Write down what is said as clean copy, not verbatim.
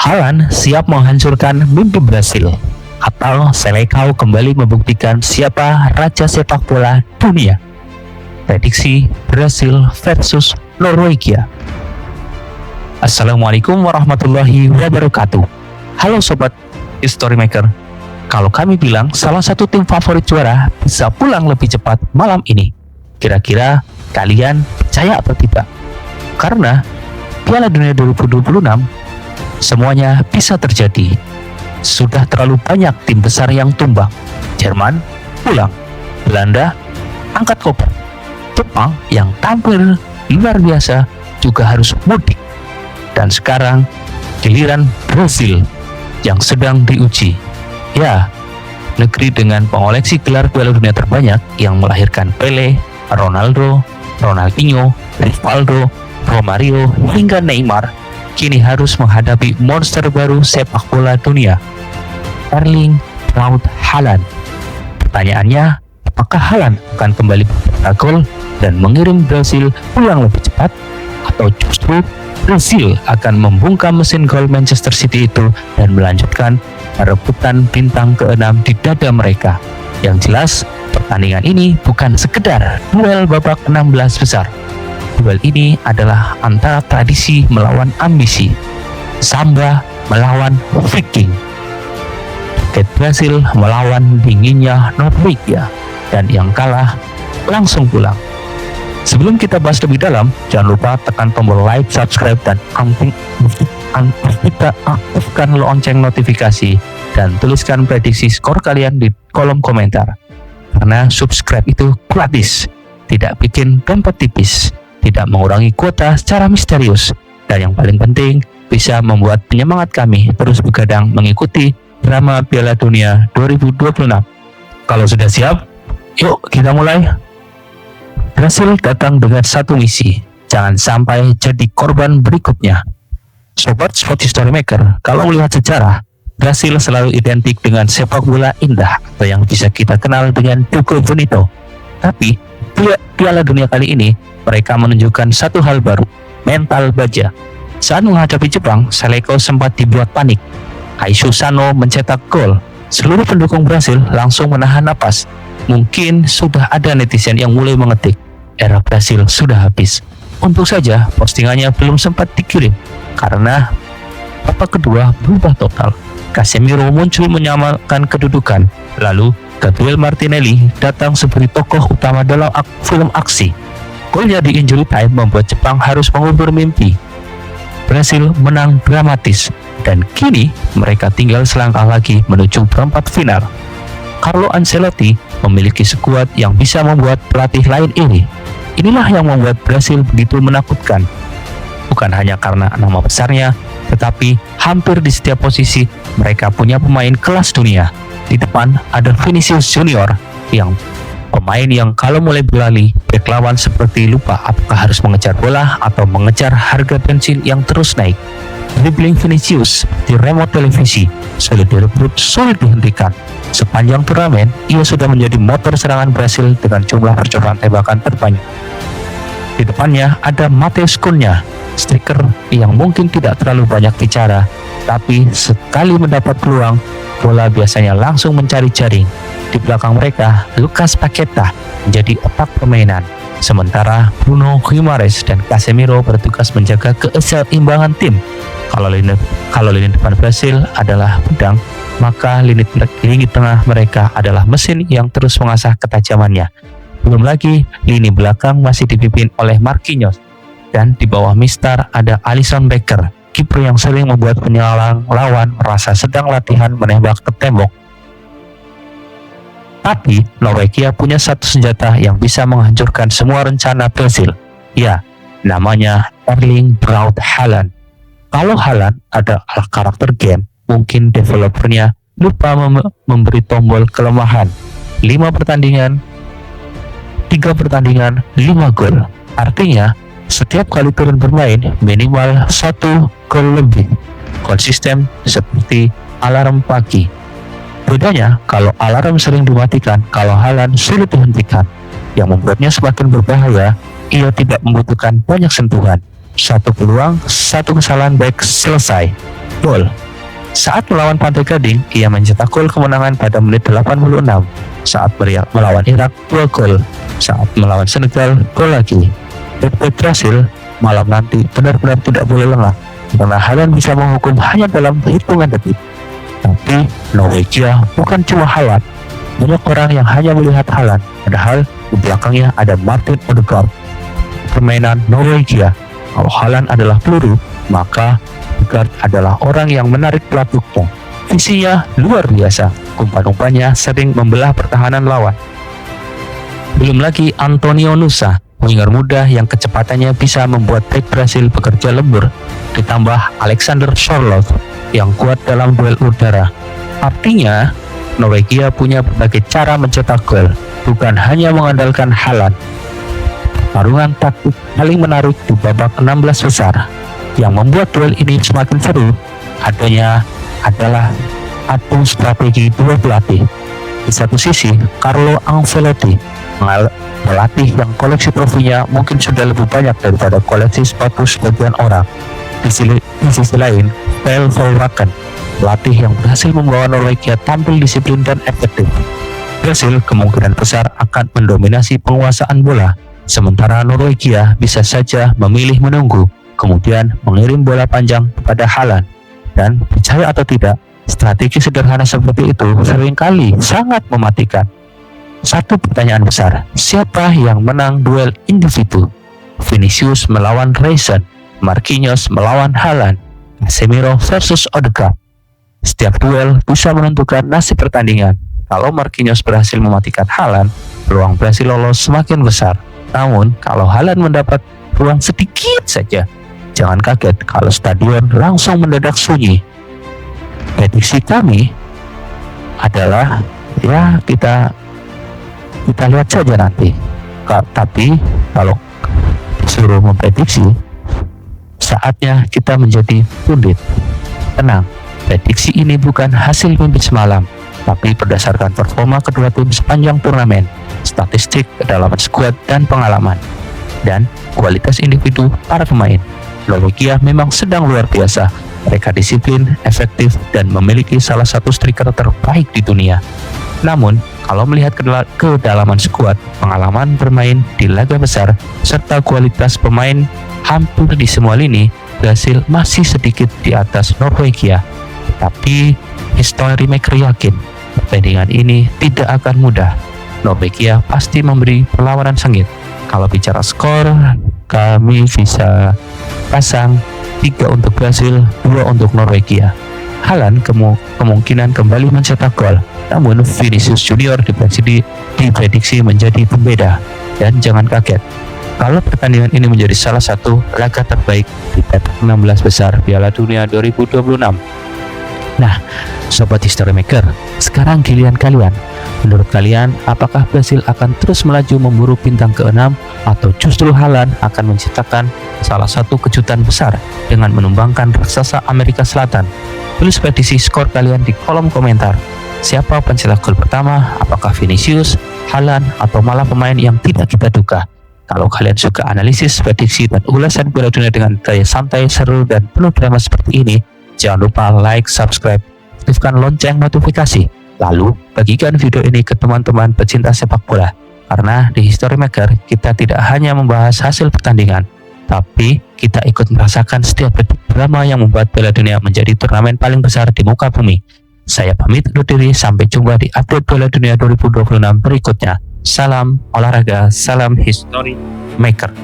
Haaland siap menghancurkan mimpi Brasil, atau Selecao kembali membuktikan siapa raja sepak bola dunia. Prediksi Brasil versus Norwegia. Assalamualaikum warahmatullahi wabarakatuh. Halo Sobat History Maker. Kalau kami bilang salah satu tim favorit juara bisa pulang lebih cepat malam ini, kira-kira kalian percaya atau tidak? Karena Piala Dunia 2026 semuanya bisa terjadi. Sudah terlalu banyak tim besar yang tumbang. Jerman pulang, Belanda angkat koper, Jepang yang tampil luar biasa juga harus mudik. Dan sekarang giliran Brasil yang sedang diuji. Ya, negeri dengan pengoleksi gelar Piala Dunia terbanyak yang melahirkan Pele, Ronaldo, Ronaldinho, Rivaldo, Romario hingga Neymar kini harus menghadapi monster baru sepak bola dunia, Erling Braut Haaland. Pertanyaannya, apakah Haaland akan kembali mencetak gol dan mengirim Brasil pulang lebih cepat, atau justru Brasil akan membungkam mesin gol Manchester City itu dan melanjutkan perebutan bintang ke-6 di dada mereka? Yang jelas, pertandingan ini bukan sekedar duel babak 16 besar. Duel ini adalah antara tradisi melawan ambisi, Samba melawan Viking, Rakyat Brasil melawan dinginnya Norwegia, dan yang kalah langsung pulang. Sebelum kita bahas lebih dalam, jangan lupa tekan tombol like, subscribe, dan aktifkan lonceng notifikasi, dan tuliskan prediksi skor kalian di kolom komentar. Karena subscribe itu gratis, tidak bikin dompet tipis, tidak mengurangi kuota secara misterius, dan yang paling penting bisa membuat penyemangat kami terus begadang mengikuti drama Piala Dunia 2026. Kalau sudah siap, yuk kita mulai. Brasil datang dengan satu misi, jangan sampai jadi korban berikutnya. Sobat Sport History Maker, kalau melihat sejarah, Brasil selalu identik dengan sepak bola indah atau yang bisa kita kenal dengan Jogo Bonito. Tapi Piala Dunia kali ini mereka menunjukkan satu hal baru, mental baja. Saat menghadapi Jepang, Selecao sempat dibuat panik. Aishu Sano mencetak gol. Seluruh pendukung Brasil langsung menahan napas. Mungkin sudah ada netizen yang mulai mengetik, era Brasil sudah habis. Untung saja postingannya belum sempat dikirim, karena babak kedua berubah total. Casemiro muncul menyamakan kedudukan. Lalu Gabriel Martinelli datang sebagai tokoh utama dalam film aksi. Golnya di injury time membuat Jepang harus mengubur mimpi. Brasil menang dramatis, dan kini mereka tinggal selangkah lagi menuju perempat final. Carlo Ancelotti memiliki skuad yang bisa membuat pelatih lain iri. Inilah yang membuat Brasil begitu menakutkan. Bukan hanya karena nama besarnya, tetapi hampir di setiap posisi mereka punya pemain kelas dunia. Di depan ada Vinicius Junior, yang pemain yang kalau mulai berlari, bek lawan seperti lupa apakah harus mengejar bola atau mengejar harga bensin yang terus naik. Dribbling Vinicius di remote televisi, sulit direbut, sulit dihentikan. Sepanjang turnamen, ia sudah menjadi motor serangan Brasil dengan jumlah percobaan tembakan terbanyak. Di depannya ada Matheus Cunha, striker yang mungkin tidak terlalu banyak bicara, tapi sekali mendapat peluang, bola biasanya langsung mencari jaring. Di belakang mereka, Lucas Paqueta menjadi otak permainan, sementara Bruno Guimaraes dan Casemiro bertugas menjaga keseimbangan tim. Kalau lini depan Brasil adalah pedang, maka lini tengah mereka adalah mesin yang terus mengasah ketajamannya. Belum lagi, lini belakang masih dipimpin oleh Marquinhos, dan di bawah Mister ada Alisson Becker, kiper yang sering membuat penyerang lawan merasa sedang latihan menembak ke tembok. Tapi Norwegia punya satu senjata yang bisa menghancurkan semua rencana Brasil. Ya, namanya Erling Braut Haaland. Kalau Haaland adalah karakter game, mungkin developernya lupa memberi tombol kelemahan. 3 pertandingan, 5 gol. Artinya, setiap kali turun bermain, minimal 1 gol lebih. Konsisten seperti alarm pagi. Bedanya, kalau alarm sering dimatikan, kalau Haaland sulit dihentikan. Yang membuatnya semakin berbahaya, ia tidak membutuhkan banyak sentuhan. Satu peluang, satu kesalahan baik selesai. gol. Saat melawan Pantai Gading, ia mencetak gol kemenangan pada menit 86. Saat melawan Irak, 2 gol. Saat melawan Senegal, gol lagi. Bek Brasil malam nanti benar-benar tidak boleh lengah, karena Haaland bisa menghukum hanya dalam hitungan detik. Tapi Norwegia bukan cuma Haaland. Banyak orang yang hanya melihat Haaland, padahal di belakangnya ada Martin Odegaard. Permainan Norwegia, kalau Haaland adalah peluru, maka Odegaard adalah orang yang menarik pelatuknya. Visinya luar biasa, umpan-umpannya sering membelah pertahanan lawan. Belum lagi Antonio Nusa, winger muda yang kecepatannya bisa membuat bek Brasil bekerja lembur, ditambah Alexander Sørloth yang kuat dalam duel udara. Artinya, Norwegia punya berbagai cara mencetak gol, bukan hanya mengandalkan Haaland. Pertarungan taktik paling menarik di babak 16 besar. Yang membuat duel ini semakin seru adalah adu strategi dua pelatih. Di satu sisi, Carlo Ancelotti, pelatih yang koleksi trofinya mungkin sudah lebih banyak daripada koleksi sepatu sebagian orang. Di sisi lain, Pelle Volraken, pelatih yang berhasil membawa Norwegia tampil disiplin dan efektif. Brasil kemungkinan besar akan mendominasi penguasaan bola, sementara Norwegia bisa saja memilih menunggu, kemudian mengirim bola panjang kepada Haaland. Dan percaya atau tidak, strategi sederhana seperti itu seringkali sangat mematikan. Satu pertanyaan besar, siapa yang menang duel individu? Vinicius melawan Reisen, Marquinhos melawan Haaland, Casemiro versus Odegaard. Setiap duel bisa menentukan nasib pertandingan. Kalau Marquinhos berhasil mematikan Haaland, peluang Brasil lolos semakin besar. Namun, kalau Haaland mendapat ruang sedikit saja, jangan kaget kalau stadion langsung mendadak sunyi. Prediksi kami adalah, ya kita lihat saja nanti. Tapi kalau disuruh memprediksi, saatnya kita menjadi pundit. Tenang, prediksi ini bukan hasil mimpi semalam, tapi berdasarkan performa kedua tim sepanjang turnamen, statistik, kedalaman skuad, dan pengalaman, dan kualitas individu para pemain. Norwegia memang sedang luar biasa. Mereka disiplin, efektif, dan memiliki salah satu striker terbaik di dunia. Namun, kalau melihat kedalaman skuad, pengalaman bermain di laga besar, serta kualitas pemain hampir di semua lini, Brasil masih sedikit di atas Norwegia. Tapi, history maker yakin, pertandingan ini tidak akan mudah. Norwegia pasti memberi perlawanan sengit. Kalau bicara skor, kami bisa pasang 3 untuk Brasil, 2 untuk Norwegia. Haaland kemungkinan kembali mencetak gol, namun Vinicius Junior diprediksi menjadi pembeda. Dan jangan kaget, kalau pertandingan ini menjadi salah satu laga terbaik di babak 16 besar Piala Dunia 2026. Nah, Sobat History Maker, sekarang giliran kalian. Menurut kalian, apakah Brasil akan terus melaju memburu bintang ke-6 atau justru Haaland akan menciptakan salah satu kejutan besar dengan menumbangkan raksasa Amerika Selatan? Tulis prediksi skor kalian di kolom komentar. Siapa pencetak gol pertama? Apakah Vinicius, Haaland, atau malah pemain yang tidak kita duga? Kalau kalian suka analisis, prediksi, dan ulasan Piala Dunia dengan gaya santai, seru, dan penuh drama seperti ini, jangan lupa like, subscribe, aktifkan lonceng notifikasi. Lalu, bagikan video ini ke teman-teman pecinta sepak bola. Karena di History Maker, kita tidak hanya membahas hasil pertandingan, tapi kita ikut merasakan setiap detik drama yang membuat Piala Dunia menjadi turnamen paling besar di muka bumi. Saya pamit undur diri, sampai jumpa di update Piala Dunia 2026 berikutnya. Salam olahraga, salam History Maker.